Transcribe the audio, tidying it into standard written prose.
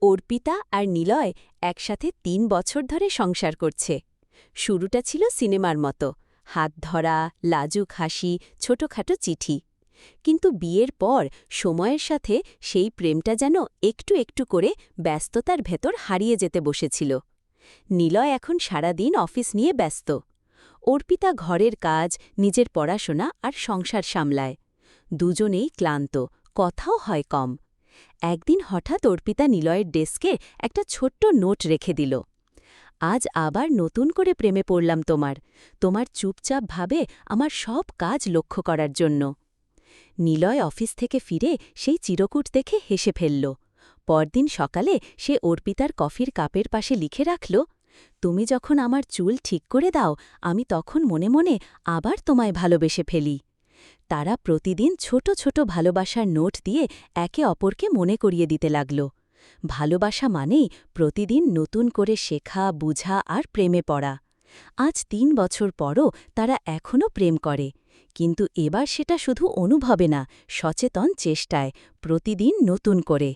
অর্পিতা আর নিলয় একসাথে ৩ বছর ধরে সংসার করছে। শুরুটা ছিল সিনেমার মতো, হাত ধরা, লাজুক হাসি, ছোটখাটো চিঠি। কিন্তু বিয়ের পর সময়ের সাথে সেই প্রেমটা যেন একটু একটু করে ব্যস্ততার ভেতর হারিয়ে যেতে বসেছিল। নিলয় এখন সারাদিন অফিস নিয়ে ব্যস্ত। অর্পিতা ঘরের কাজ, নিজের পড়াশোনা আর সংসার সামলায়। দুজনেই ক্লান্ত, কথাও হয় কম। একদিন হঠাৎ অর্পিতা নিলয়ের ডেস্কে একটা ছোট্ট নোট রেখে দিল। আজ আবার নতুন করে প্রেমে পড়লাম তোমার চুপচাপ ভাবে আমার সব কাজ লক্ষ্য করার জন্য। নিলয় অফিস থেকে ফিরে সেই চিরকুট দেখে হেসে ফেলল। পরদিন সকালে সে অর্পিতার কফির কাপের পাশে লিখে রাখল, তুমি যখন আমার চুল ঠিক করে দাও আমি তখন মনে মনে আবার তোমায় ভালোবেসে ফেলি। তারা প্রতিদিন ছোট ছোট ভালোবাসার নোট দিয়ে একে অপরকে মনে করিয়ে দিতে লাগল। ভালোবাসা মানেই প্রতিদিন নতুন করে শেখা, বুঝা আর প্রেমে পড়া। আজ ৩ বছর পরও তারা এখনও প্রেম করে, কিন্তু এবার সেটা শুধু অনুভবে না, সচেতন চেষ্টায়, প্রতিদিন নতুন করে।